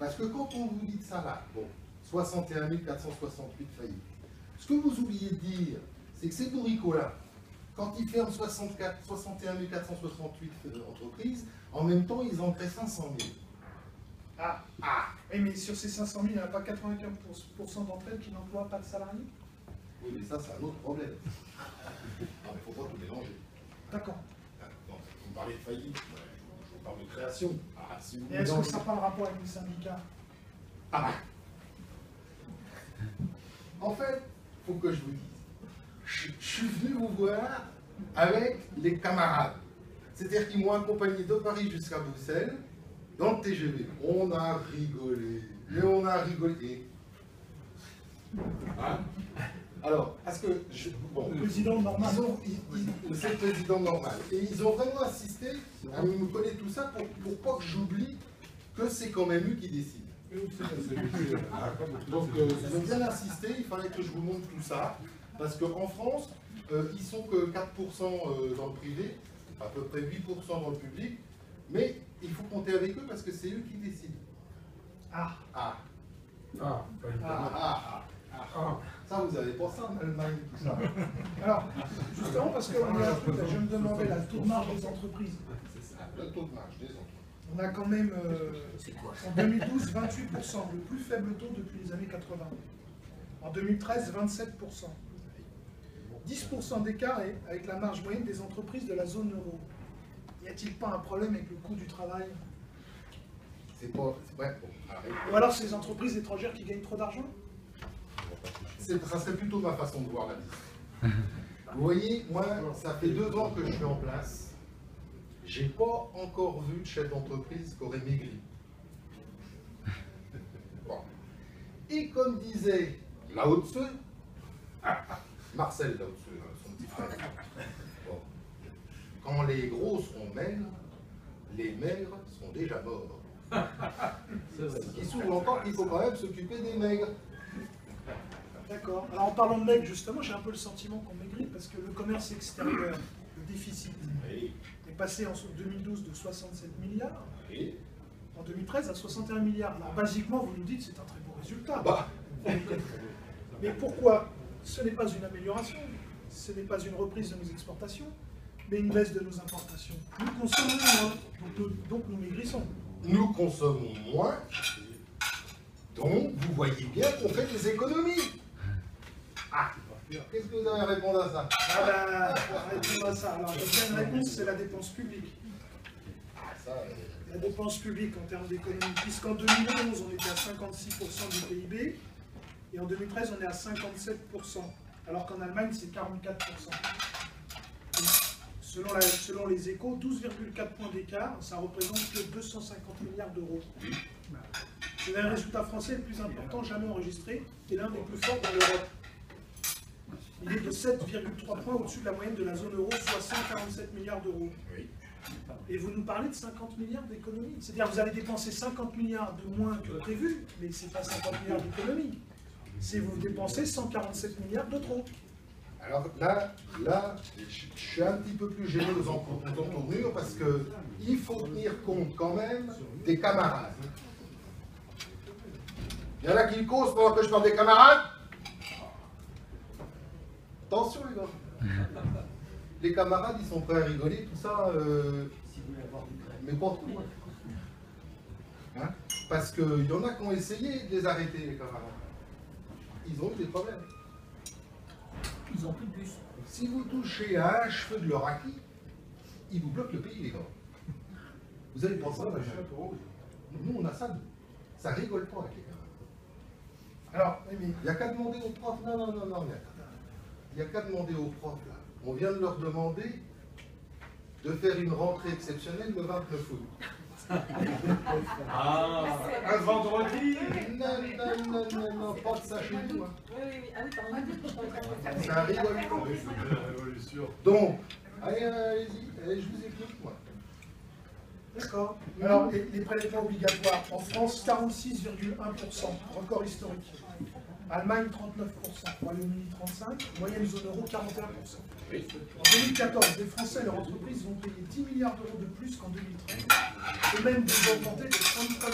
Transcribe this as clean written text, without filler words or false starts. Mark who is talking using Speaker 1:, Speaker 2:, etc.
Speaker 1: Parce que quand on vous dit ça là, bon, 61 468 faillites, ce que vous oubliez de dire, c'est que ces bourricots-là, quand ils ferment 61 468 entreprises, en même temps, ils en créent 500 000.
Speaker 2: Ah, oui, mais sur ces 500 000, il n'y en a pas 95% d'entre elles qui n'emploient pas de salariés?
Speaker 1: Oui, mais ça, c'est un autre problème. Non, mais il ne faut pas tout mélanger.
Speaker 2: D'accord.
Speaker 1: Donc, vous me parlez de faillite, je vous parle de création. Ah, si vous
Speaker 2: Et est-ce que ça n'a pas le rapport avec les syndicats?
Speaker 1: Ah. En fait, il faut que je vous dise, je suis venu vous voir avec les camarades. C'est-à-dire qu'ils m'ont accompagné de Paris jusqu'à Bruxelles, dans le TGV. On a rigolé, et on a rigolé. Hein? Alors, parce que, bon,
Speaker 2: le président normal.
Speaker 1: C'est le président normal. Et ils ont vraiment insisté à me connaître tout ça pour pas que j'oublie que c'est quand même eux qui décident. Donc, ils ont bien insisté, il fallait que je vous montre tout ça. Parce qu'en France, ils sont que 4% dans le privé, à peu près 8% dans le public. Mais il faut compter avec eux parce que c'est eux qui décident. Ça, vous avez pas ça en Allemagne, tout ça.
Speaker 2: Alors, justement, parce que je me demandais là, le taux de marge des entreprises.
Speaker 1: C'est ça, le taux de marge des entreprises.
Speaker 2: On a quand même, en 2012, 28%, le plus faible taux depuis les années 80. En 2013, 27%. 10% d'écart avec la marge moyenne des entreprises de la zone euro. Y a-t-il pas un problème avec le coût du travail?
Speaker 1: C'est pas... Ouais, bon,
Speaker 2: ou alors c'est les entreprises étrangères qui gagnent trop d'argent?
Speaker 1: Ça serait plutôt ma façon de voir la vie. Vous voyez, moi, ça fait 2 ans que je suis en place. J'ai pas encore vu de chef d'entreprise qui aurait maigri. Bon. Et comme disait Lao Tzu, Marcel Lao Tzu, son petit frère, bon. Quand les gros seront maigres, les maigres sont déjà morts. Ce qui s'ouvre encore qu'il faut quand même s'occuper des maigres.
Speaker 2: D'accord. Alors en parlant de maigre, justement, j'ai un peu le sentiment qu'on maigrit parce que le commerce extérieur, le déficit, est passé en 2012 de 67 milliards, en 2013 à 61 milliards. Alors basiquement, vous nous dites que c'est un très bon résultat. Mais pourquoi? Ce n'est pas une amélioration, ce n'est pas une reprise de nos exportations, mais une baisse de nos importations. Nous consommons moins, donc nous maigrissons.
Speaker 1: Nous consommons moins, donc vous voyez bien qu'on fait des économies. Qu'est-ce que vous avez à répondre à ça?
Speaker 2: Répondre à ça. Alors, la deuxième réponse, c'est la dépense publique. La dépense publique en termes d'économie, puisqu'en 2011, on était à 56% du PIB, et en 2013, on est à 57%, alors qu'en Allemagne, c'est 44%. Selon les Échos, 12,4 points d'écart, ça représente que 250 milliards d'euros. C'est un résultat français le plus important jamais enregistré, et l'un des plus forts dans l'Europe. Il est de 7,3 points au-dessus de la moyenne de la zone euro, soit 147 milliards d'euros. Et vous nous parlez de 50 milliards d'économies. C'est-à-dire que vous allez dépenser 50 milliards de moins que prévu, mais ce n'est pas 50 milliards d'économies. C'est vous dépensez 147 milliards de trop.
Speaker 1: Alors là, je suis un petit peu plus généreux en tournure parce qu'il faut tenir compte quand même des camarades. Il y en a qui me causent pendant que je parle des camarades. Attention les gars. Les camarades, ils sont prêts à rigoler, tout ça, mais pas trop. Hein? Parce qu'il y en a qui ont essayé de les arrêter, les camarades. Ils ont eu des problèmes. Ils ont plus de bus. Si vous touchez à un cheveu de leur acquis, ils vous bloquent le pays, les gars. Vous avez pensé à ça? Nous, on a ça. Ça rigole pas avec les camarades. Alors, il n'y a qu'à demander aux profs. Non. Il n'y a qu'à demander aux profs, là. On vient de leur demander de faire une rentrée exceptionnelle le 29 août.
Speaker 3: Un vendredi?
Speaker 1: Non, pas de ça chez nous. Hein.
Speaker 3: Oui.
Speaker 1: Ça rigole pas.
Speaker 3: C'est la révolution.
Speaker 1: Donc, allez-y, je vous écoute, moi.
Speaker 2: D'accord. Alors, les prélèvements obligatoires. En France, 46,1%, record historique. Allemagne, 39%. Royaume-Uni, 35%. Moyenne zone euro, 41%. En 2014, les Français et leurs entreprises vont payer 10 milliards d'euros de plus qu'en 2013. Et même vont augmenter de 33